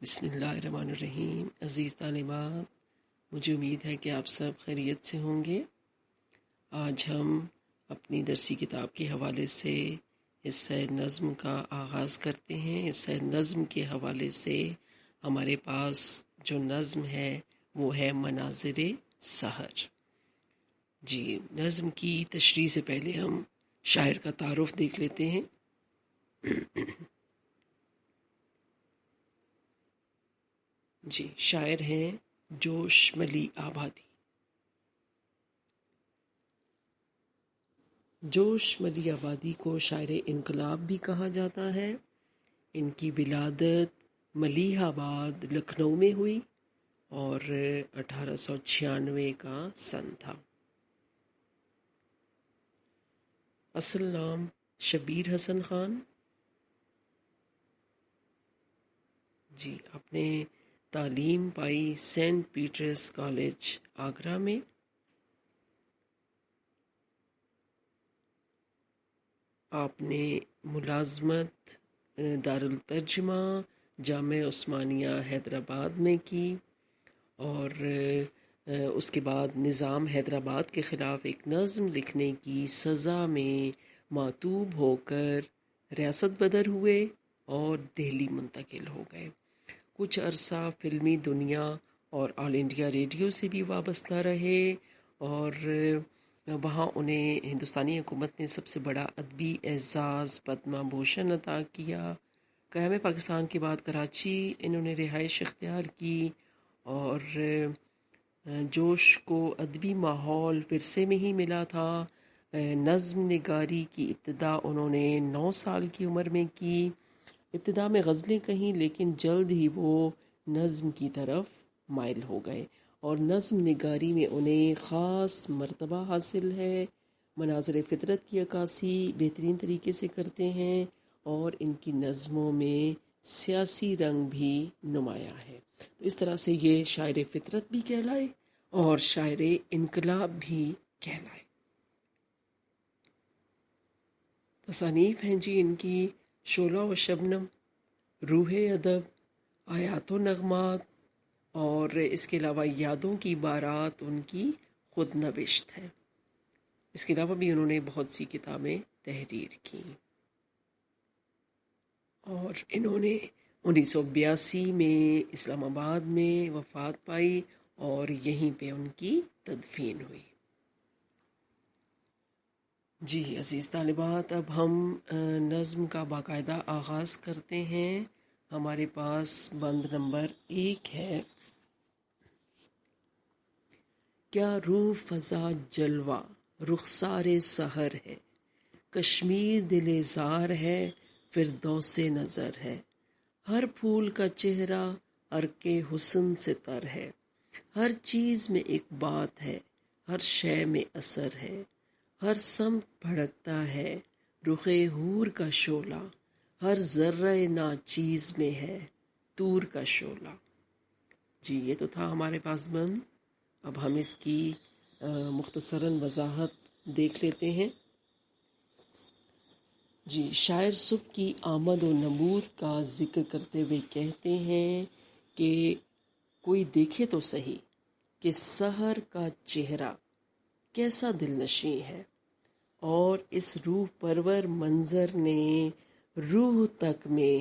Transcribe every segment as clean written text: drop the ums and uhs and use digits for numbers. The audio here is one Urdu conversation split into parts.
بسم اللہ الرحمن الرحیم۔ عزیز طالبات، مجھے امید ہے کہ آپ سب خیریت سے ہوں گے۔ آج ہم اپنی درسی کتاب کے حوالے سے حصہ نظم کا آغاز کرتے ہیں۔ حصہ نظم کے حوالے سے ہمارے پاس جو نظم ہے وہ ہے مناظر سحر۔ جی، نظم کی تشریح سے پہلے ہم شاعر کا تعارف دیکھ لیتے ہیں۔ جی، شاعر ہیں جوش ملی آبادی۔ جوش ملی آبادی کو شاعر انقلاب بھی کہا جاتا ہے۔ ان کی ولادت ملیح آباد لکھنؤ میں ہوئی اور 1896 کا سن تھا۔ اصل نام شبیر حسن خان۔ جی، آپ نے تعلیم پائی سینٹ پیٹرز کالج آگرہ میں۔ آپ نے ملازمت دارالترجمہ جامعہ عثمانیہ حیدرآباد میں کی اور اس کے بعد نظام حیدرآباد کے خلاف ایک نظم لکھنے کی سزا میں معتوب ہو کر ریاست بدر ہوئے اور دہلی منتقل ہو گئے۔ کچھ عرصہ فلمی دنیا اور آل انڈیا ریڈیو سے بھی وابستہ رہے اور وہاں انہیں ہندوستانی حکومت نے سب سے بڑا ادبی اعزاز پدما بھوشن عطا کیا۔ قیام پاکستان کے بعد کراچی انہوں نے رہائش اختیار کی اور جوش کو ادبی ماحول ورثے میں ہی ملا تھا۔ نظم نگاری کی ابتدا انہوں نے 9 سال کی عمر میں کی۔ ابتدا میں غزلیں کہیں لیکن جلد ہی وہ نظم کی طرف مائل ہو گئے اور نظم نگاری میں انہیں خاص مرتبہ حاصل ہے۔ مناظر فطرت کی عکاسی بہترین طریقے سے کرتے ہیں اور ان کی نظموں میں سیاسی رنگ بھی نمایاں ہے۔ تو اس طرح سے یہ شاعر فطرت بھی کہلائے اور شاعر انقلاب بھی کہلائے۔ تصانیف ہیں جی ان کی شعلہ و شبنم، روح ادب، آیات و نغمات اور اس کے علاوہ یادوں کی بارات ان کی خود نوشت ہے۔ اس کے علاوہ بھی انہوں نے بہت سی کتابیں تحریر کی اور انہوں نے 1982 میں اسلام آباد میں وفات پائی اور یہیں پہ ان کی تدفین ہوئی۔ جی عزیز طالبات، اب ہم نظم کا باقاعدہ آغاز کرتے ہیں۔ ہمارے پاس بند نمبر 1 ہے۔ کیا روح فضا جلوہ رخسار سحر ہے، کشمیر دل زار ہے، فردوس نظر ہے۔ ہر پھول کا چہرہ ارک حسن سے تر ہے، ہر چیز میں ایک بات ہے، ہر شے میں اثر ہے۔ ہر سمت بھڑکتا ہے رخ حور کا شعلہ، ہر ذرہ ناچیز میں ہے طور کا شعلہ۔ جی، یہ تو تھا ہمارے پاس بند۔ اب ہم اس کی مختصراً وضاحت دیکھ لیتے ہیں۔ جی، شاعر صبح کی آمد و نمود کا ذکر کرتے ہوئے کہتے ہیں کہ کوئی دیکھے تو صحیح کہ سحر کا چہرہ کیسا دل نشیں ہے، اور اس روح پرور منظر نے روح تک میں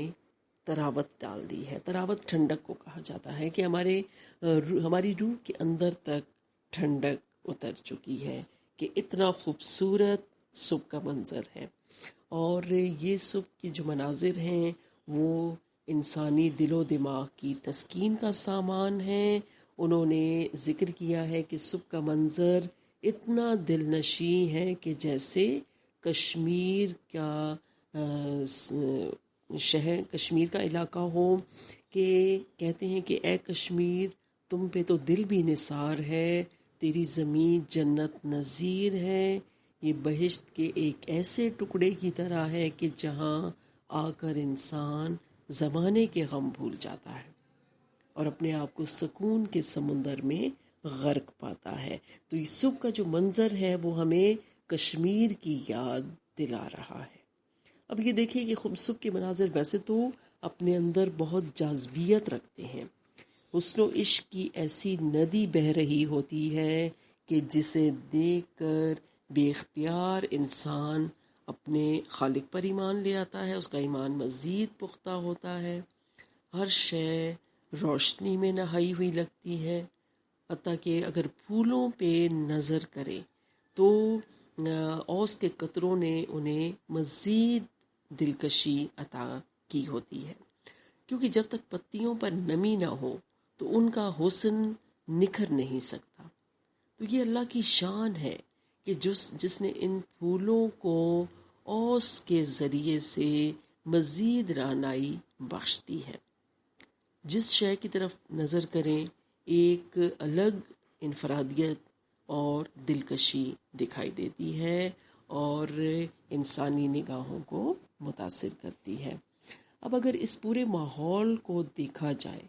طراوت ڈال دی ہے۔ طراوت ٹھنڈک کو کہا جاتا ہے کہ ہماری روح کے اندر تک ٹھنڈک اتر چکی ہے کہ اتنا خوبصورت صبح کا منظر ہے۔ اور یہ صبح کے جو مناظر ہیں وہ انسانی دل و دماغ کی تسکین کا سامان ہیں۔ انہوں نے ذکر کیا ہے کہ صبح کا منظر اتنا دل نشیں ہے کہ جیسے کشمیر کا شہر، کشمیر کا علاقہ ہو، کہ کہتے ہیں کہ اے کشمیر تم پہ تو دل بھی نثار ہے، تیری زمین جنت نظیر ہے، یہ بہشت کے ایک ایسے ٹکڑے کی طرح ہے کہ جہاں آ کر انسان زمانے کے غم بھول جاتا ہے اور اپنے آپ کو سکون کے سمندر میں غرق پاتا ہے۔ تو یہ صبح کا جو منظر ہے وہ ہمیں کشمیر کی یاد دلا رہا ہے۔ اب یہ دیکھیں کہ صبح کے مناظر ویسے تو اپنے اندر بہت جاذبیت رکھتے ہیں۔ حسن و عشق کی ایسی ندی بہہ رہی ہوتی ہے کہ جسے دیکھ کر بے اختیار انسان اپنے خالق پر ایمان لے آتا ہے، اس کا ایمان مزید پختہ ہوتا ہے، ہر شے روشنی میں نہائی ہوئی لگتی ہے، حتیٰ کہ اگر پھولوں پہ نظر کرے تو اوس کے قطروں نے انہیں مزید دلکشی عطا کی ہوتی ہے، کیونکہ جب تک پتیوں پر نمی نہ ہو تو ان کا حسن نکھر نہیں سکتا۔ تو یہ اللہ کی شان ہے کہ جس نے ان پھولوں کو اوس کے ذریعے سے مزید رعنائی بخش دی ہے۔ جس شے کی طرف نظر کریں ایک الگ انفرادیت اور دلکشی دکھائی دیتی ہے اور انسانی نگاہوں کو متاثر کرتی ہے۔ اب اگر اس پورے ماحول کو دیکھا جائے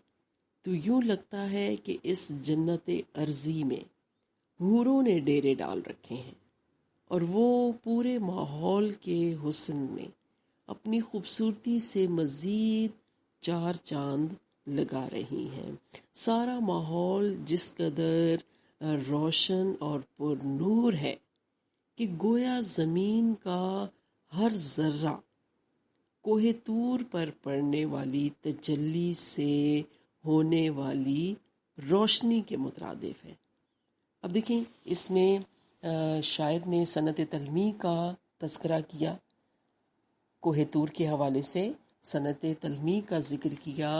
تو یوں لگتا ہے کہ اس جنت ارضی میں حوروں نے ڈیرے ڈال رکھے ہیں اور وہ پورے ماحول کے حسن میں اپنی خوبصورتی سے مزید چار چاند لگا رہی ہیں۔ سارا ماحول جس قدر روشن اور پر نور ہے کہ گویا زمین کا ہر ذرہ کوہ طور پر پڑنے والی تجلی سے ہونے والی روشنی کے مترادف ہے۔ اب دیکھیں اس میں شاعر نے صنعت تلمیع کا تذکرہ کیا، کوہ طور کے حوالے سے صنعت تلمیع کا ذکر کیا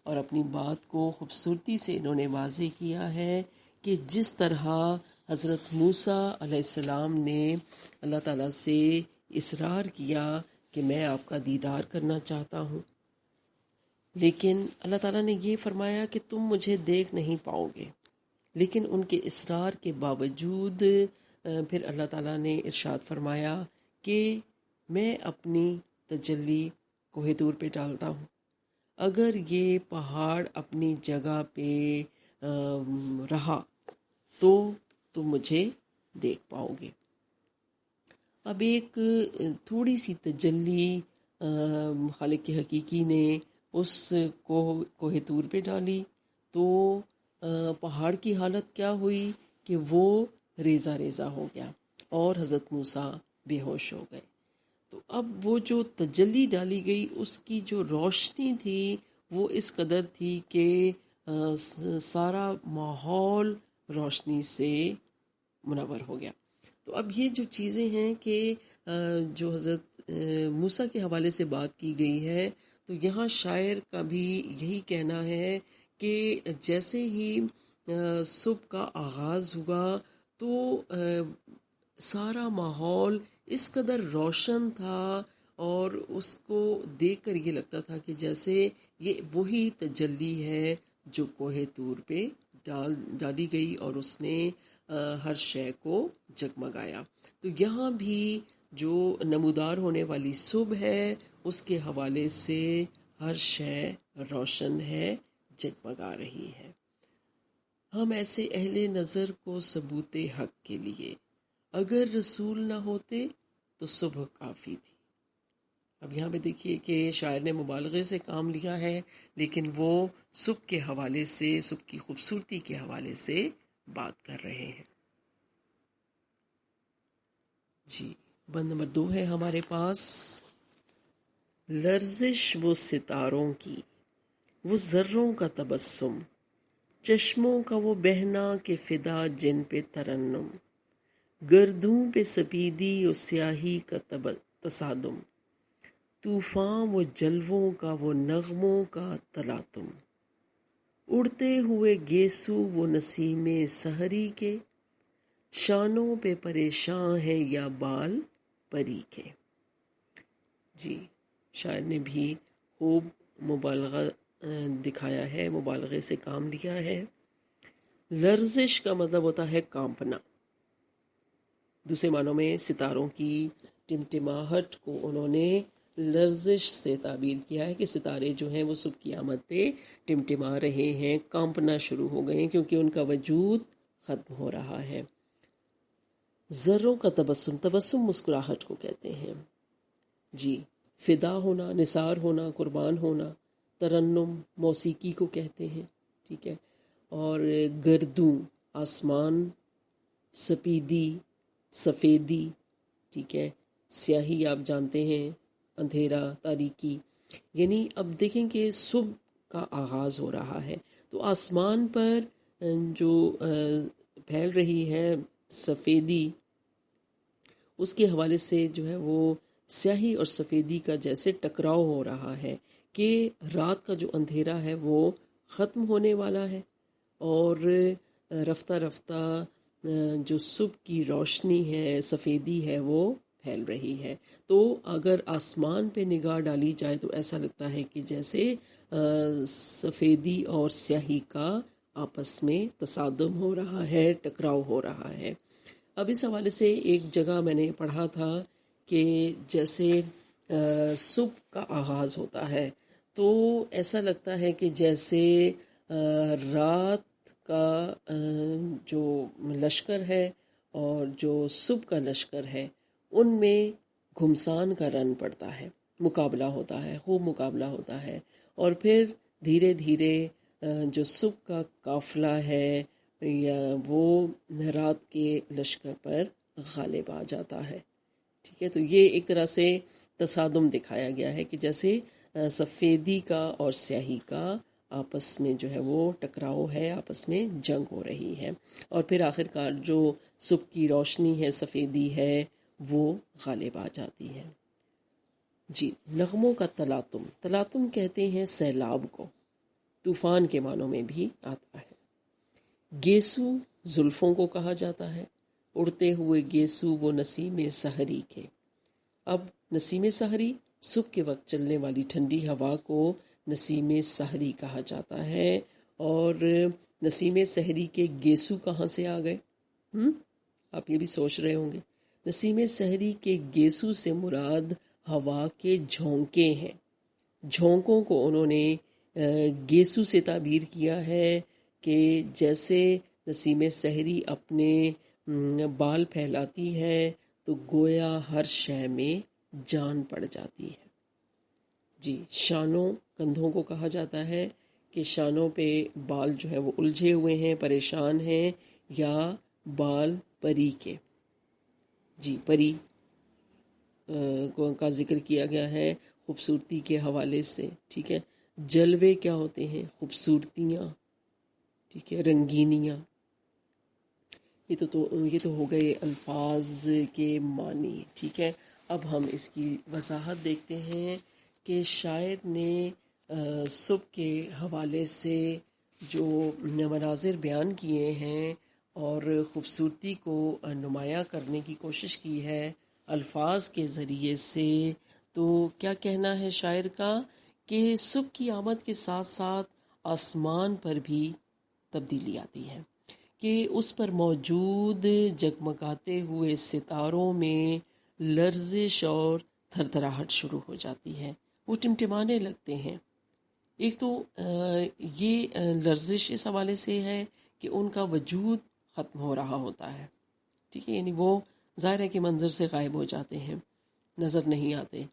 اور اپنی بات کو خوبصورتی سے انہوں نے واضح کیا ہے کہ جس طرح حضرت موسیٰ علیہ السلام نے اللہ تعالیٰ سے اصرار کیا کہ میں آپ کا دیدار کرنا چاہتا ہوں، لیکن اللہ تعالیٰ نے یہ فرمایا کہ تم مجھے دیکھ نہیں پاؤ گے، لیکن ان کے اصرار کے باوجود پھر اللہ تعالیٰ نے ارشاد فرمایا کہ میں اپنی تجلی کوہ طور پہ ڈالتا ہوں، اگر یہ پہاڑ اپنی جگہ پہ رہا تو تم مجھے دیکھ پاؤ گے۔ اب ایک تھوڑی سی تجلی خالق حقیقی نے اس کوہ طور پہ ڈالی تو پہاڑ کی حالت کیا ہوئی کہ وہ ریزہ ریزہ ہو گیا اور حضرت موسیٰ بے ہوش ہو گئے۔ تو اب وہ جو تجلی ڈالی گئی اس کی جو روشنی تھی وہ اس قدر تھی کہ سارا ماحول روشنی سے منور ہو گیا۔ تو اب یہ جو چیزیں ہیں کہ جو حضرت موسیٰ کے حوالے سے بات کی گئی ہے تو یہاں شاعر کا بھی یہی کہنا ہے کہ جیسے ہی صبح کا آغاز ہوا تو سارا ماحول اس قدر روشن تھا اور اس کو دیکھ کر یہ لگتا تھا کہ جیسے یہ وہی تجلی ہے جو کوہ طور پہ ڈالی گئی اور اس نے ہر شے کو جگمگایا۔ تو یہاں بھی جو نمودار ہونے والی صبح ہے اس کے حوالے سے ہر شے روشن ہے، جگمگا رہی ہے۔ ہم ایسے اہل نظر کو ثبوت حق کے لیے اگر رسول نہ ہوتے تو صبح کافی تھی۔ اب یہاں پہ دیکھیے کہ شاعر نے مبالغے سے کام لیا ہے لیکن وہ صبح کے حوالے سے، صبح کی خوبصورتی کے حوالے سے بات کر رہے ہیں۔ جی بند نمبر 2 ہے ہمارے پاس، لرزش وہ ستاروں کی، وہ ذروں کا تبسم، چشموں کا وہ بہنا کہ فدا جن پہ ترنم، گردوں پہ سپیدی و سیاہی کا تصادم، طوفاں و جلووں کا وہ نغموں کا تلاطم، اڑتے ہوئے گیسو وہ نسیم سحری کے، شانوں پہ پریشاں ہیں یا بال پری کے۔ جی شاعر نے بھی خوب مبالغہ دکھایا ہے، مبالغے سے کام لیا ہے۔ لرزش کا مطلب ہوتا ہے کانپنا، دوسرے معنوں میں ستاروں کی ٹمٹماہٹ کو انہوں نے لرزش سے تعبیر کیا ہے کہ ستارے جو ہیں وہ صبح کی آمد پہ ٹمٹما رہے ہیں، کانپنا شروع ہو گئے ہیں کیونکہ ان کا وجود ختم ہو رہا ہے۔ ذروں کا تبسم، تبسم مسکراہٹ کو کہتے ہیں۔ جی فدا ہونا، نثار ہونا، قربان ہونا، ترنم موسیقی کو کہتے ہیں، ٹھیک ہے، اور گردوں آسمان، سپیدی سفیدی، ٹھیک ہے، سیاہی آپ جانتے ہیں، اندھیرا، تاریکی، یعنی اب دیکھیں کہ صبح کا آغاز ہو رہا ہے تو آسمان پر جو پھیل رہی ہے سفیدی، اس کے حوالے سے جو ہے وہ سیاہی اور سفیدی کا جیسے ٹکراؤ ہو رہا ہے کہ رات کا جو اندھیرا ہے وہ ختم ہونے والا ہے، اور رفتہ رفتہ جو صبح کی روشنی ہے، سفیدی ہے، وہ پھیل رہی ہے۔ تو اگر آسمان پہ نگاہ ڈالی جائے تو ایسا لگتا ہے کہ جیسے سفیدی اور سیاہی کا آپس میں تصادم ہو رہا ہے، ٹکراؤ ہو رہا ہے۔ اب اس حوالے سے ایک جگہ میں نے پڑھا تھا کہ جیسے صبح کا آغاز ہوتا ہے تو ایسا لگتا ہے کہ جیسے رات کا جو لشکر ہے اور جو صبح کا لشکر ہے ان میں گھمسان کا رن پڑتا ہے، مقابلہ ہوتا ہے، خوب مقابلہ ہوتا ہے، اور پھر دھیرے دھیرے جو صبح کا قافلہ ہے یا وہ رات کے لشکر پر غالب آ جاتا ہے، ٹھیک ہے۔ تو یہ ایک طرح سے تصادم دکھایا گیا ہے کہ جیسے سفیدی کا اور سیاہی کا آپس میں جو ہے وہ ٹکراؤ ہے، آپس میں جنگ ہو رہی ہے، اور پھر آخرکار جو صبح کی روشنی ہے، سفیدی ہے، وہ غالب آ جاتی ہے۔ جی، نغموں کا تلاطم، تلاطم کہتے ہیں سیلاب کو، طوفان کے معنوں میں بھی آتا ہے۔ گیسو زلفوں کو کہا جاتا ہے، اڑتے ہوئے گیسو وہ نسیم سحری کے۔ اب نسیم سحری صبح کے وقت چلنے والی ٹھنڈی ہوا کو نسیم سحری کہا جاتا ہے، اور نسیم سحری کے گیسو کہاں سے آ گئے؟ آپ یہ بھی سوچ رہے ہوں گے۔ نسیم سحری کے گیسو سے مراد ہوا کے جھونکے ہیں۔ جھونکوں کو انہوں نے گیسو سے تعبیر کیا ہے کہ جیسے نسیم سحری اپنے بال پھیلاتی ہے تو گویا ہر شے میں جان پڑ جاتی ہے۔ جی، شانوں، کندھوں کو کہا جاتا ہے کہ شانوں پہ بال جو ہے وہ الجھے ہوئے ہیں، پریشان ہیں، یا بال پری کے۔ جی، پری کا ذکر کیا گیا ہے خوبصورتی کے حوالے سے، ٹھیک ہے۔ جلوے کیا ہوتے ہیں؟ خوبصورتیاں، ٹھیک ہے، رنگینیاں۔ یہ تو ہو گئے الفاظ کے معنی، ٹھیک ہے۔ اب ہم اس کی وضاحت دیکھتے ہیں کہ شاعر نے صبح کے حوالے سے جو مناظر بیان کیے ہیں اور خوبصورتی کو نمایاں کرنے کی کوشش کی ہے الفاظ کے ذریعے سے، تو کیا کہنا ہے شاعر کا کہ صبح کی آمد کے ساتھ ساتھ آسمان پر بھی تبدیلی آتی ہے، کہ اس پر موجود جگمگاتے ہوئے ستاروں میں لرزش اور تھر تھراہٹ شروع ہو جاتی ہے، وہ ٹمٹمانے لگتے ہیں۔ ایک تو یہ لرزش اس حوالے سے ہے کہ ان کا وجود ختم ہو رہا ہوتا ہے، ٹھیک ہے، یعنی وہ ظاہر ہے کہ منظر سے غائب ہو جاتے ہیں، نظر نہیں آتے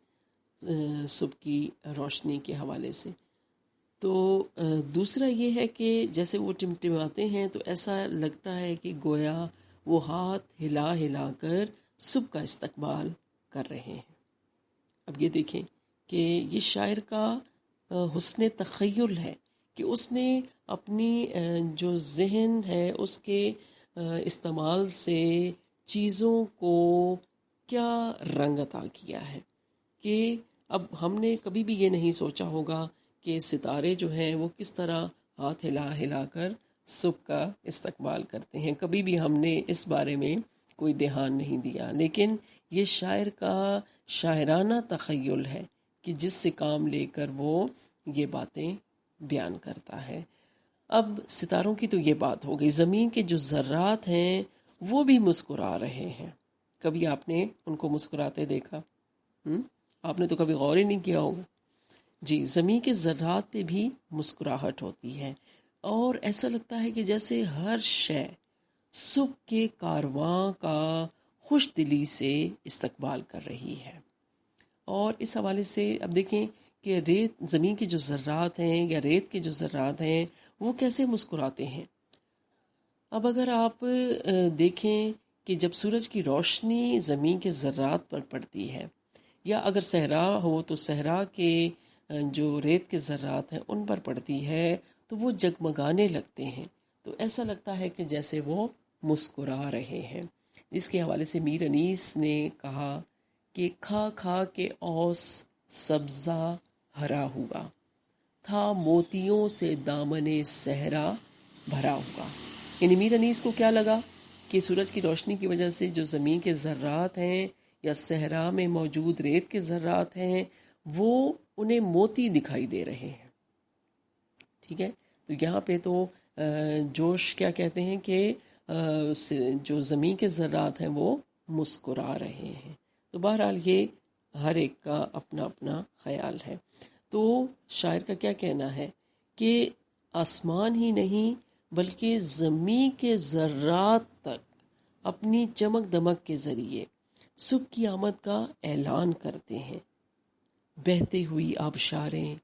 صبح کی روشنی کے حوالے سے۔ تو دوسرا یہ ہے کہ جیسے وہ ٹمٹماتے ہیں تو ایسا لگتا ہے کہ گویا وہ ہاتھ ہلا ہلا کر صبح کا استقبال کر رہے ہیں۔ اب یہ دیکھیں کہ یہ شاعر کا حسن تخیل ہے کہ اس نے اپنی جو ذہن ہے اس کے استعمال سے چیزوں کو کیا رنگ عطا کیا ہے، کہ اب ہم نے کبھی بھی یہ نہیں سوچا ہوگا کہ ستارے جو ہیں وہ کس طرح ہاتھ ہلا ہلا کر صبح کا استقبال کرتے ہیں، کبھی بھی ہم نے اس بارے میں کوئی دھیان نہیں دیا، لیکن یہ شاعر کا شاعرانہ تخیل ہے کہ جس سے کام لے کر وہ یہ باتیں بیان کرتا ہے۔ اب ستاروں کی تو یہ بات ہو گئی، زمین کے جو ذرات ہیں وہ بھی مسکرا رہے ہیں۔ کبھی آپ نے ان کو مسکراتے دیکھا؟ آپ نے تو کبھی غور ہی نہیں کیا ہوگا۔ جی، زمین کے ذرات پہ بھی مسکراہٹ ہوتی ہے، اور ایسا لگتا ہے کہ جیسے ہر شے صبح کے کارواں کا خوش دلی سے استقبال کر رہی ہے۔ اور اس حوالے سے اب دیکھیں کہ زمین کے جو ذرات ہیں یا ریت کے جو ذرات ہیں وہ کیسے مسکراتے ہیں۔ اب اگر آپ دیکھیں کہ جب سورج کی روشنی زمین کے ذرات پر پڑتی ہے، یا اگر صحرا ہو تو صحرا کے جو ریت کے ذرات ہیں ان پر پڑتی ہے تو وہ جگمگانے لگتے ہیں، تو ایسا لگتا ہے کہ جیسے وہ مسکرا رہے ہیں۔ اس کے حوالے سے میر انیس نے کہا کہ کھا کھا کے اوس سبزہ ہرا ہوا، تھا موتیوں سے دامن صحرا بھرا ہوا۔ یعنی میر انیس کو کیا لگا کہ سورج کی روشنی کی وجہ سے جو زمین کے ذرات ہیں یا صحرا میں موجود ریت کے ذرات ہیں وہ انہیں موتی دکھائی دے رہے ہیں۔ ٹھیک ہے، تو یہاں پہ تو جوش کیا کہتے ہیں کہ جو زمین کے ذرات ہیں وہ مسکرا رہے ہیں۔ تو بہرحال یہ ہر ایک کا اپنا اپنا خیال ہے۔ تو شاعر کا کیا کہنا ہے کہ آسمان ہی نہیں بلکہ زمین کے ذرات تک اپنی چمک دمک کے ذریعے صبح کی آمد کا اعلان کرتے ہیں۔ بہتے ہوئی آبشاریں،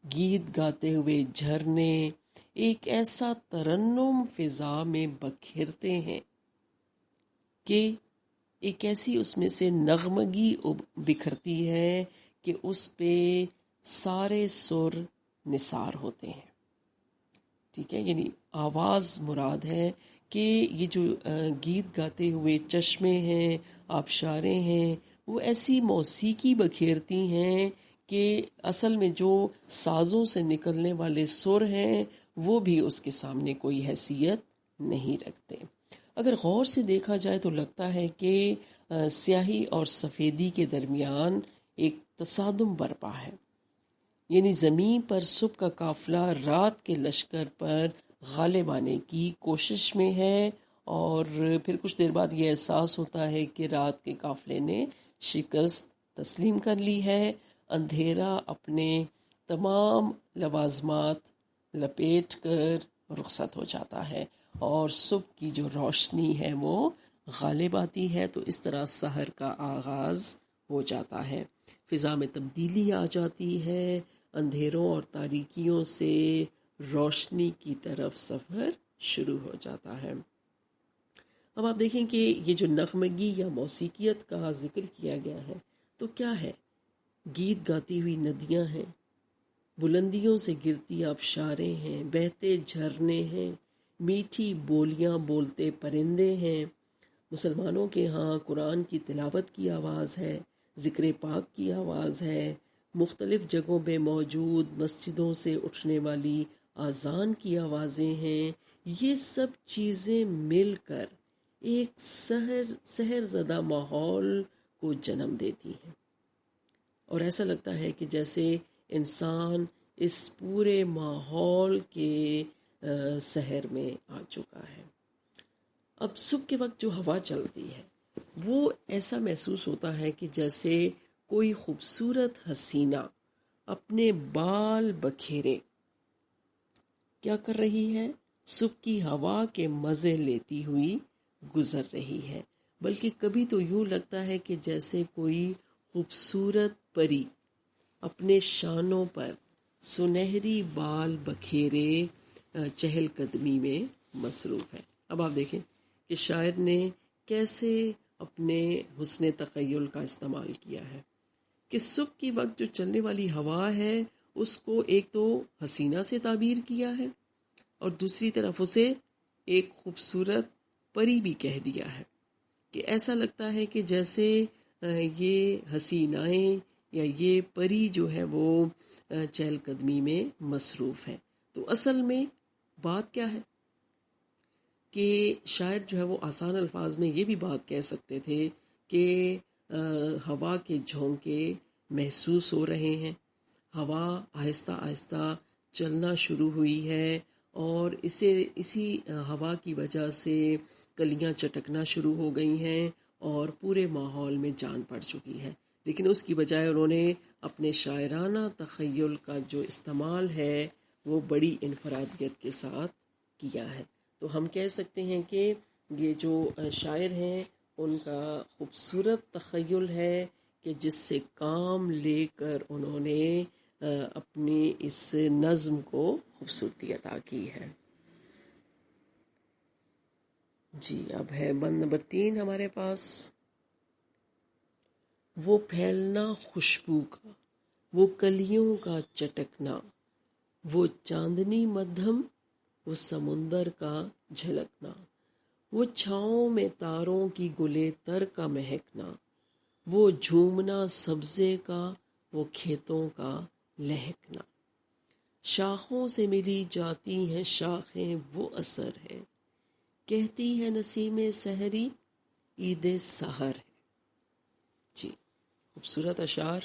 گیت گاتے ہوئے جھرنے ایک ایسا ترنم فضا میں بکھیرتے ہیں کہ ایک ایسی اس میں سے نغمگی بکھرتی ہے کہ اس پہ سارے سر نثار ہوتے ہیں۔ ٹھیک ہے، یعنی آواز مراد ہے کہ یہ جو گیت گاتے ہوئے چشمے ہیں، آبشاریں ہیں، وہ ایسی موسیقی بکھیرتی ہیں کہ اصل میں جو سازوں سے نکلنے والے سر ہیں وہ بھی اس کے سامنے کوئی حیثیت نہیں رکھتے۔ اگر غور سے دیکھا جائے تو لگتا ہے کہ سیاہی اور سفیدی کے درمیان ایک تصادم برپا ہے، یعنی زمین پر صبح کا قافلہ رات کے لشکر پر غالب آنے کی کوشش میں ہے، اور پھر کچھ دیر بعد یہ احساس ہوتا ہے کہ رات کے قافلے نے شکست تسلیم کر لی ہے۔ اندھیرا اپنے تمام لوازمات لپیٹ کر رخصت ہو جاتا ہے اور صبح کی جو روشنی ہے وہ غالب آتی ہے۔ تو اس طرح سحر کا آغاز ہو جاتا ہے، فضا میں تبدیلی آ جاتی ہے، اندھیروں اور تاریکیوں سے روشنی کی طرف سفر شروع ہو جاتا ہے۔ اب آپ دیکھیں کہ یہ جو نغمگی یا موسیقیت کا ذکر کیا گیا ہے تو کیا ہے؟ گیت گاتی ہوئی ندیاں ہیں، بلندیوں سے گرتی آبشاریں ہیں، بہتے جھرنے ہیں، میٹھی بولیاں بولتے پرندے ہیں۔ مسلمانوں کے ہاں قرآن کی تلاوت کی آواز ہے، ذکر پاک کی آواز ہے، مختلف جگہوں پہ موجود مسجدوں سے اٹھنے والی اذان کی آوازیں ہیں۔ یہ سب چیزیں مل کر ایک سحر زدہ ماحول کو جنم دیتی ہیں، اور ایسا لگتا ہے کہ جیسے انسان اس پورے ماحول کے سحر میں آ چکا ہے۔ اب صبح کے وقت جو ہوا چلتی ہے وہ ایسا محسوس ہوتا ہے کہ جیسے کوئی خوبصورت حسینہ اپنے بال بکھیرے کیا کر رہی ہے؟ صبح کی ہوا کے مزے لیتی ہوئی گزر رہی ہے، بلکہ کبھی تو یوں لگتا ہے کہ جیسے کوئی خوبصورت پری اپنے شانوں پر سنہری بال بکھیرے چہل قدمی میں مصروف ہے۔ اب آپ دیکھیں کہ شاعر نے کیسے اپنے حسن تخیل کا استعمال کیا ہے کہ صبح کی وقت جو چلنے والی ہوا ہے اس کو ایک تو حسینہ سے تعبیر کیا ہے اور دوسری طرف اسے ایک خوبصورت پری بھی کہہ دیا ہے، کہ ایسا لگتا ہے کہ جیسے یہ حسینائیں یا یہ پری جو ہے وہ چہل قدمی میں مصروف ہے۔ تو اصل میں بات کیا ہے کہ شاعر جو ہے وہ آسان الفاظ میں یہ بھی بات کہہ سکتے تھے کہ ہوا کے جھونکے محسوس ہو رہے ہیں، ہوا آہستہ آہستہ چلنا شروع ہوئی ہے اور اسی ہوا کی وجہ سے کلیاں چٹکنا شروع ہو گئی ہیں اور پورے ماحول میں جان پڑ چکی ہے۔ لیکن اس کی بجائے انہوں نے اپنے شاعرانہ تخیل کا جو استعمال ہے وہ بڑی انفرادیت کے ساتھ کیا ہے۔ تو ہم کہہ سکتے ہیں کہ یہ جو شاعر ہیں ان کا خوبصورت تخیل ہے کہ جس سے کام لے کر انہوں نے اپنی اس نظم کو خوبصورتی عطا کی ہے۔ جی اب ہے بند نمبر 3 ہمارے پاس، وہ پھیلنا خوشبو کا، وہ کلیوں کا چٹکنا، وہ چاندنی مدھم، وہ سمندر کا جھلکنا، وہ چھاؤں میں تاروں کی گلے تر کا مہکنا، وہ جھومنا سبزے کا، وہ کھیتوں کا لہکنا، شاخوں سے ملی جاتی ہیں شاخیں وہ اثر ہے، کہتی ہے نسیم سحری عید سحر ہے۔ جی خوبصورت اشعار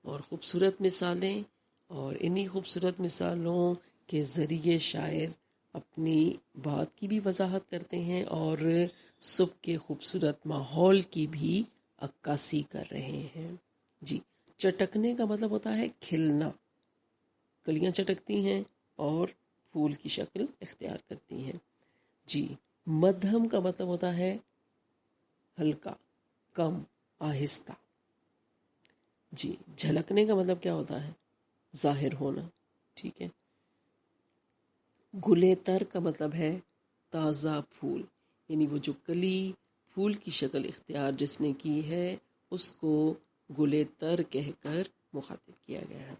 اور خوبصورت مثالیں، اور انہی خوبصورت مثالوں کے ذریعے شاعر اپنی بات کی بھی وضاحت کرتے ہیں اور صبح کے خوبصورت ماحول کی بھی عکاسی کر رہے ہیں۔ جی چٹکنے کا مطلب ہوتا ہے کھلنا، کلیاں چٹکتی ہیں اور پھول کی شکل اختیار کرتی ہیں۔ جی مدھم کا مطلب ہوتا ہے ہلکا، کم، آہستہ۔ جی جھلکنے کا مطلب کیا ہوتا ہے؟ ظاہر ہونا، ٹھیک ہے۔ گلے تر کا مطلب ہے تازہ پھول، یعنی وہ جو کلی پھول کی شکل اختیار جس نے کی ہے اس کو گلے تر کہہ کر مخاطب کیا گیا ہے۔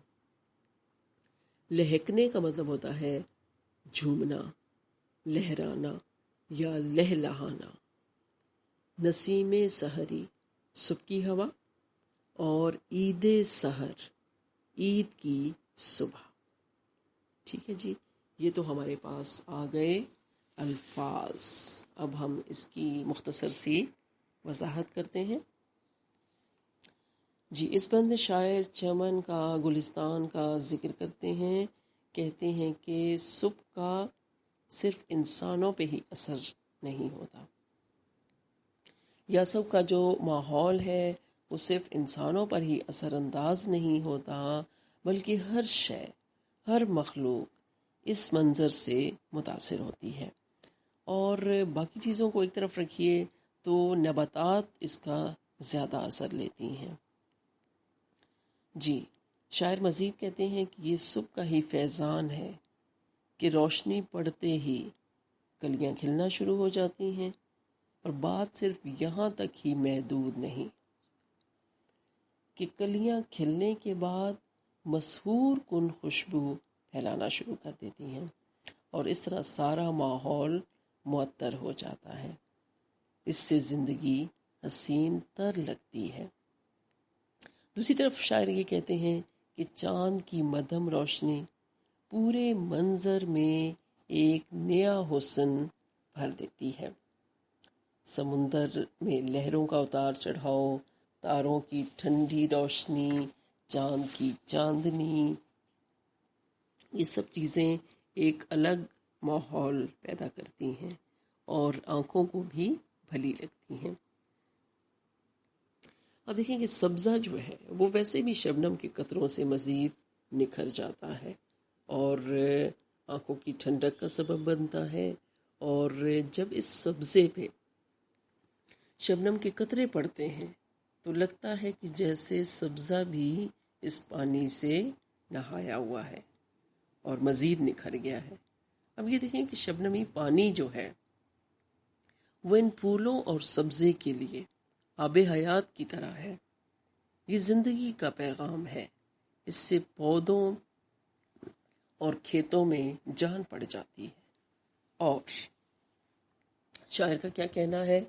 لہکنے کا مطلب ہوتا ہے جھومنا، لہرانا یا لہلہانا۔ نسیم سحری صبح کی ہوا، اور عید سحر عید کی صبح۔ ٹھیک ہے جی، یہ تو ہمارے پاس آ گئے الفاظ۔ اب ہم اس کی مختصر سی وضاحت کرتے ہیں۔ جی اس بند میں شاعر چمن کا، گلستان کا ذکر کرتے ہیں، کہتے ہیں کہ صبح کا صرف انسانوں پہ ہی اثر نہیں ہوتا، یا صبح کا جو ماحول ہے وہ صرف انسانوں پر ہی اثر انداز نہیں ہوتا، بلکہ ہر شے، ہر مخلوق اس منظر سے متاثر ہوتی ہے۔ اور باقی چیزوں کو ایک طرف رکھیے تو نباتات اس کا زیادہ اثر لیتی ہیں۔ جی شاعر مزید کہتے ہیں کہ یہ صبح کا ہی فیضان ہے کہ روشنی پڑتے ہی کلیاں کھلنا شروع ہو جاتی ہیں، اور بات صرف یہاں تک ہی محدود نہیں کہ کلیاں کھلنے کے بعد مسحور کن خوشبو پھیلانا شروع کر دیتی ہیں، اور اس طرح سارا ماحول معطر ہو جاتا ہے، اس سے زندگی حسین تر لگتی ہے۔ دوسری طرف شاعر یہ کہتے ہیں کہ چاند کی مدھم روشنی پورے منظر میں ایک نیا حسن بھر دیتی ہے۔ سمندر میں لہروں کا اتار چڑھاؤ، تاروں کی ٹھنڈی روشنی، چاند کی چاندنی، یہ سب چیزیں ایک الگ ماحول پیدا کرتی ہیں اور آنکھوں کو بھی بھلی لگتی ہیں۔ اب دیکھیں کہ سبزہ جو ہے وہ ویسے بھی شبنم کے قطروں سے مزید نکھر جاتا ہے اور آنکھوں کی ٹھنڈک کا سبب بنتا ہے، اور جب اس سبزے پہ شبنم کے قطرے پڑتے ہیں تو لگتا ہے کہ جیسے سبزہ بھی اس پانی سے نہایا ہوا ہے اور مزید نکھر گیا ہے۔ اب یہ دیکھیں کہ شبنمی پانی جو ہے وہ ان پھولوں اور سبزے کے لیے آب حیات کی طرح ہے، یہ زندگی کا پیغام ہے، اس سے پودوں اور کھیتوں میں جان پڑ جاتی ہے۔ اور شاعر کا کیا کہنا ہے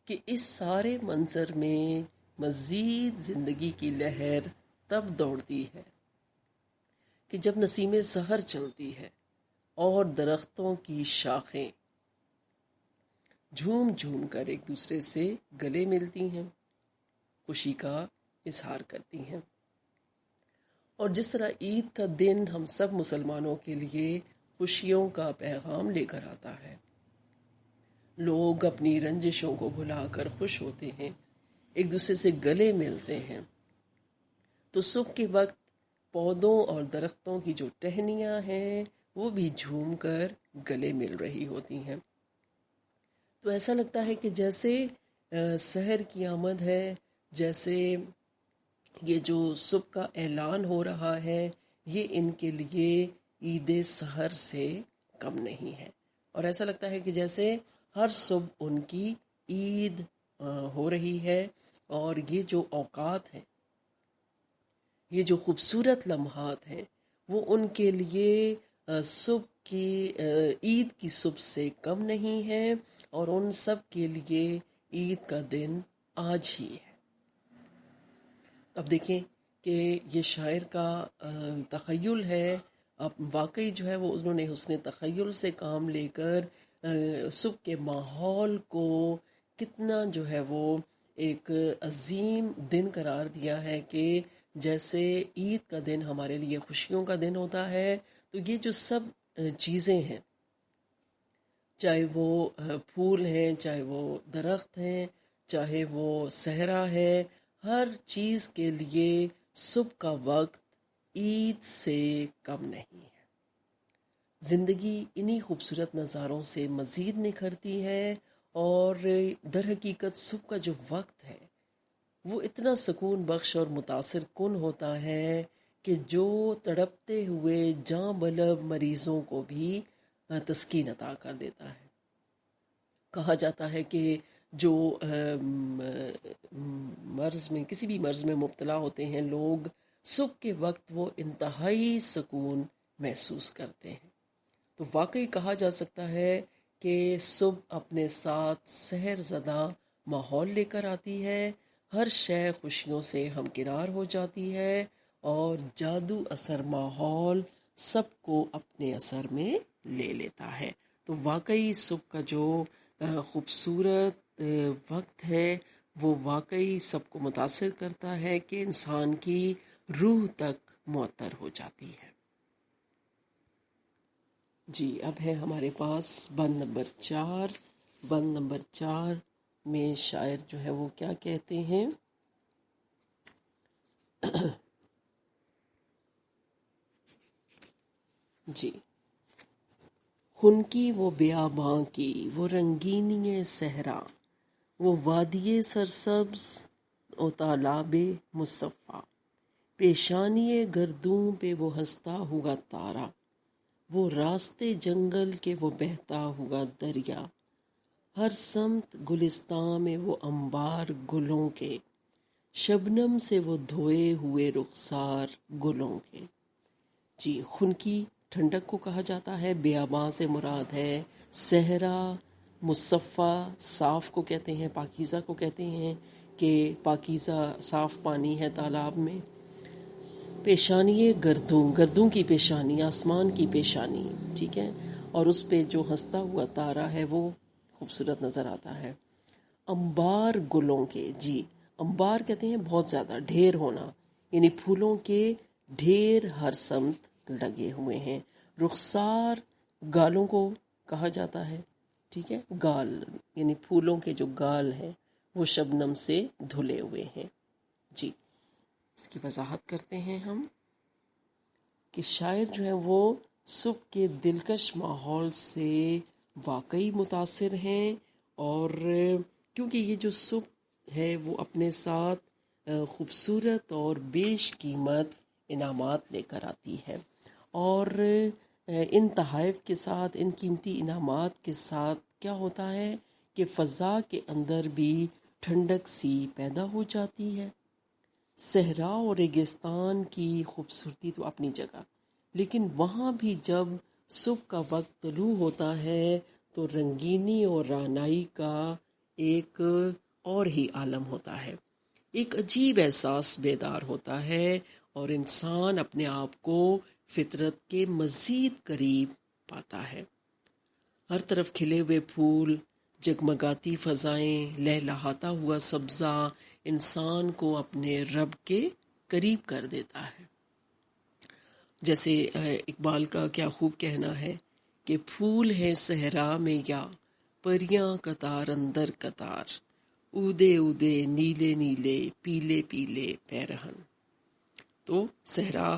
کہ اس سارے منظر میں مزید زندگی کی لہر تب دوڑتی ہے کہ جب نسیم سحر چلتی ہے اور درختوں کی شاخیں جھوم جھوم کر ایک دوسرے سے گلے ملتی ہیں، خوشی کا اظہار کرتی ہیں۔ اور جس طرح عید کا دن ہم سب مسلمانوں کے لیے خوشیوں کا پیغام لے کر آتا ہے، لوگ اپنی رنجشوں کو بھلا کر خوش ہوتے ہیں، ایک دوسرے سے گلے ملتے ہیں، تو صبح کے وقت پودوں اور درختوں کی جو ٹہنیاں ہیں وہ بھی جھوم کر گلے مل رہی ہوتی ہیں، تو ایسا لگتا ہے کہ جیسے سحر کی آمد ہے، جیسے یہ جو صبح کا اعلان ہو رہا ہے یہ ان کے لیے عید سحر سے کم نہیں ہے، اور ایسا لگتا ہے کہ جیسے ہر صبح ان کی عید ہو رہی ہے، اور یہ جو اوقات ہیں، یہ جو خوبصورت لمحات ہیں، وہ ان کے لیے صبح کی عید کی صبح سے کم نہیں ہے، اور ان سب کے لیے عید کا دن آج ہی ہے۔ اب دیکھیں کہ یہ شاعر کا تخیل ہے، اب واقعی جو ہے وہ انہوں نے حسن تخیل سے کام لے کر صبح کے ماحول کو کتنا جو ہے وہ ایک عظیم دن قرار دیا ہے، کہ جیسے عید کا دن ہمارے لیے خوشیوں کا دن ہوتا ہے، تو یہ جو سب چیزیں ہیں، چاہے وہ پھول ہیں، چاہے وہ درخت ہیں، چاہے وہ صحرا ہے، ہر چیز کے لیے صبح کا وقت عید سے کم نہیں ہے۔ زندگی انہی خوبصورت نظاروں سے مزید نکھرتی ہے، اور در حقیقت صبح کا جو وقت ہے وہ اتنا سکون بخش اور متاثر کن ہوتا ہے کہ جو تڑپتے ہوئے جاں بلب مریضوں کو بھی تسکین عطا کر دیتا ہے۔ کہا جاتا ہے کہ جو مرض میں کسی بھی مرض میں مبتلا ہوتے ہیں لوگ، صبح کے وقت وہ انتہائی سکون محسوس کرتے ہیں۔ تو واقعی کہا جا سکتا ہے کہ صبح اپنے ساتھ سحر زدہ ماحول لے کر آتی ہے، ہر شے خوشیوں سے ہمکنار ہو جاتی ہے، اور جادو اثر ماحول سب کو اپنے اثر میں لے لیتا ہے۔ تو واقعی صبح کا جو خوبصورت وقت ہے وہ واقعی سب کو متاثر کرتا ہے، کہ انسان کی روح تک معطر ہو جاتی ہے۔ جی، اب ہے ہمارے پاس بند نمبر 4۔ بند نمبر 4 میں شاعر جو ہے وہ کیا کہتے ہیں؟ جی، خن کی وہ بیاباں کی وہ رنگینی صحرا، وہ وادی سرسبز و تالاب مصفا، پیشانی گردوں پہ وہ ہنستا ہوا تارا، وہ راستے جنگل کے وہ بہتا ہوا دریا، ہر سمت گلستاں میں وہ انبار گلوں کے، شبنم سے وہ دھوئے ہوئے رخسار گلوں کے۔ جی، خنکی ٹھنڈک کو کہا جاتا ہے، بیاباں سے مراد ہے صحرا، مصفا صاف کو کہتے ہیں، پاکیزہ کو کہتے ہیں، کہ پاکیزہ صاف پانی ہے تالاب میں۔ پیشانی گردوں، گردوں کی پیشانی، آسمان کی پیشانی، ٹھیک ہے، اور اس پہ جو ہنستا ہوا تارا ہے وہ خوبصورت نظر آتا ہے۔ انبار گلوں کے، جی، انبار کہتے ہیں بہت زیادہ، ڈھیر ہونا، یعنی پھولوں کے ڈھیر ہر سمت لگے ہوئے ہیں۔ رخسار گالوں کو کہا جاتا ہے، ٹھیک ہے، گال یعنی پھولوں کے جو گال ہیں وہ شبنم سے دھلے ہوئے ہیں۔ جی، اس کی وضاحت کرتے ہیں ہم، کہ شاعر جو ہے وہ صبح کے دلکش ماحول سے واقعی متاثر ہیں، اور کیونکہ یہ جو صبح ہے وہ اپنے ساتھ خوبصورت اور بیش قیمت انعامات لے کر آتی ہے، اور ان تحائف کے ساتھ، ان قیمتی انعامات کے ساتھ کیا ہوتا ہے کہ فضا کے اندر بھی ٹھنڈک سی پیدا ہو جاتی ہے۔ صحرا اور ریگستان کی خوبصورتی تو اپنی جگہ، لیکن وہاں بھی جب صبح کا وقت طلوع ہوتا ہے تو رنگینی اور رعنائی کا ایک اور ہی عالم ہوتا ہے، ایک عجیب احساس بیدار ہوتا ہے، اور انسان اپنے آپ کو فطرت کے مزید قریب پاتا ہے۔ ہر طرف کھلے ہوئے پھول، جگمگاتی فضائیں، لہلہاتا ہوا سبزہ انسان کو اپنے رب کے قریب کر دیتا ہے۔ جیسے اقبال کا کیا خوب کہنا ہے کہ پھول ہیں صحرا میں یا پریاں قطار اندر قطار، اودے اودے نیلے نیلے پیلے پیلے پیرہن۔ تو صحرا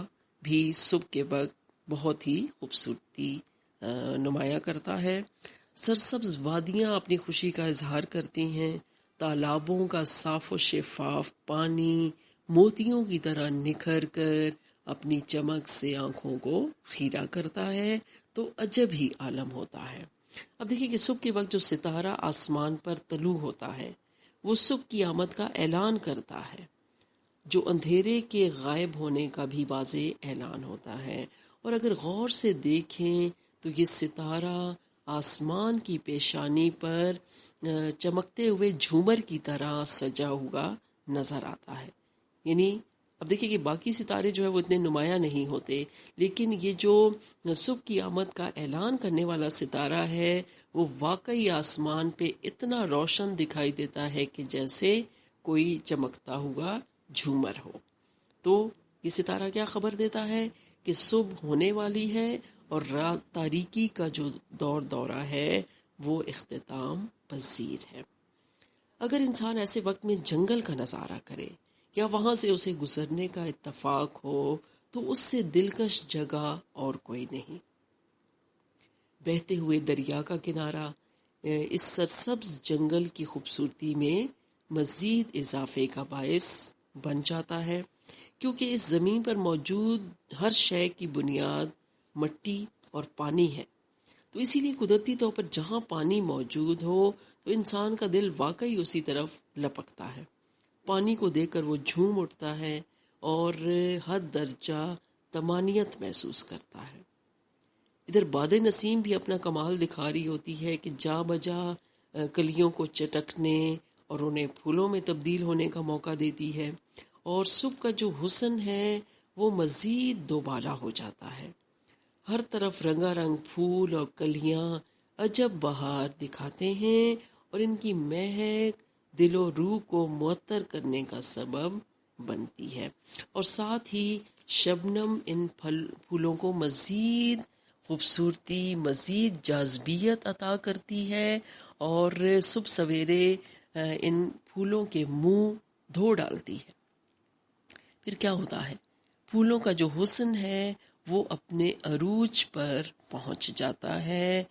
بھی صبح کے وقت بہت ہی خوبصورتی نمایاں کرتا ہے۔ سرسبز وادیاں اپنی خوشی کا اظہار کرتی ہیں، تالابوں کا صاف و شفاف پانی موتیوں کی طرح نکھر کر اپنی چمک سے آنکھوں کو خیرہ کرتا ہے تو عجب ہی عالم ہوتا ہے۔ اب دیکھیے کہ صبح کے وقت جو ستارہ آسمان پر طلوع ہوتا ہے وہ صبح کی آمد کا اعلان کرتا ہے، جو اندھیرے کے غائب ہونے کا بھی واضح اعلان ہوتا ہے۔ اور اگر غور سے دیکھیں تو یہ ستارہ آسمان کی پیشانی پر چمکتے ہوئے جھومر کی طرح سجا ہوا نظر آتا ہے۔ یعنی اب دیکھیں کہ باقی ستارے جو ہے وہ اتنے نمایاں نہیں ہوتے، لیکن یہ جو صبح کی آمد کا اعلان کرنے والا ستارہ ہے وہ واقعی آسمان پہ اتنا روشن دکھائی دیتا ہے کہ جیسے کوئی چمکتا ہوا جھومر ہو۔ تو یہ ستارہ کیا خبر دیتا ہے کہ صبح ہونے والی ہے اور رات تاریکی کا جو دورہ ہے وہ اختتام پذیر ہے۔ اگر انسان ایسے وقت میں جنگل کا نظارہ کرے یا وہاں سے اسے گزرنے کا اتفاق ہو تو اس سے دلکش جگہ اور کوئی نہیں۔ بہتے ہوئے دریا کا کنارہ اس سرسبز جنگل کی خوبصورتی میں مزید اضافے کا باعث بن جاتا ہے، کیونکہ اس زمین پر موجود ہر شے کی بنیاد مٹی اور پانی ہے۔ تو اسی لیے قدرتی طور پر جہاں پانی موجود ہو تو انسان کا دل واقعی اسی طرف لپکتا ہے۔ پانی کو دیکھ کر وہ جھوم اٹھتا ہے اور حد درجہ طمانینت محسوس کرتا ہے۔ ادھر باد نسیم بھی اپنا کمال دکھا رہی ہوتی ہے کہ جا بجا کلیوں کو چٹکنے اور انہیں پھولوں میں تبدیل ہونے کا موقع دیتی ہے، اور صبح کا جو حسن ہے وہ مزید دوبالا ہو جاتا ہے۔ ہر طرف رنگا رنگ پھول اور کلیاں عجب بہار دکھاتے ہیں اور ان کی مہک دل و روح کو معطر کرنے کا سبب بنتی ہے، اور ساتھ ہی شبنم ان پھولوں کو مزید خوبصورتی، مزید جاذبیت عطا کرتی ہے، اور صبح سویرے ان پھولوں کے منہ دھو ڈالتی ہے۔ پھر کیا ہوتا ہے؟ پھولوں کا جو حسن ہے وہ اپنے عروج پر پہنچ جاتا ہے،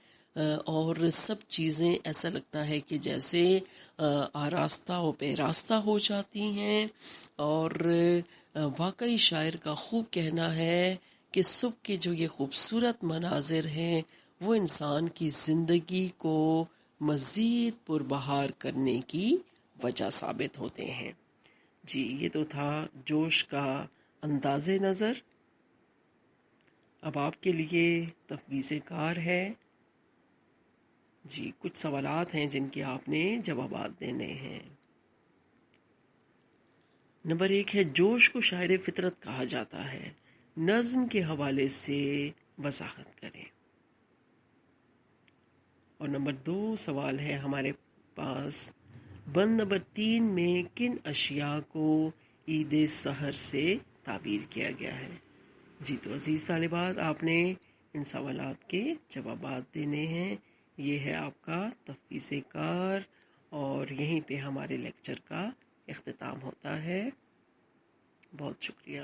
اور سب چیزیں ایسا لگتا ہے کہ جیسے آراستہ و پیراستہ ہو جاتی ہیں، اور واقعی شاعر کا خوب کہنا ہے کہ صبح کے جو یہ خوبصورت مناظر ہیں وہ انسان کی زندگی کو مزید پربہار کرنے کی وجہ ثابت ہوتے ہیں۔ جی یہ تو تھا جوش کا انداز نظر۔ اب آپ کے لیے تفویض کار ہے۔ جی کچھ سوالات ہیں جن کے آپ نے جوابات دینے ہیں۔ نمبر 1 ہے، جوش کو شاعر فطرت کہا جاتا ہے، نظم کے حوالے سے وضاحت کریں۔ اور نمبر 2 سوال ہے ہمارے پاس، بند نمبر 3 میں کن اشیاء کو عید سحر سے تعبیر کیا گیا ہے؟ جی تو عزیز طالبات، آپ نے ان سوالات کے جوابات دینے ہیں۔ یہ ہے آپ کا تفویض کار، اور یہیں پہ ہمارے لیکچر کا اختتام ہوتا ہے۔ بہت شکریہ۔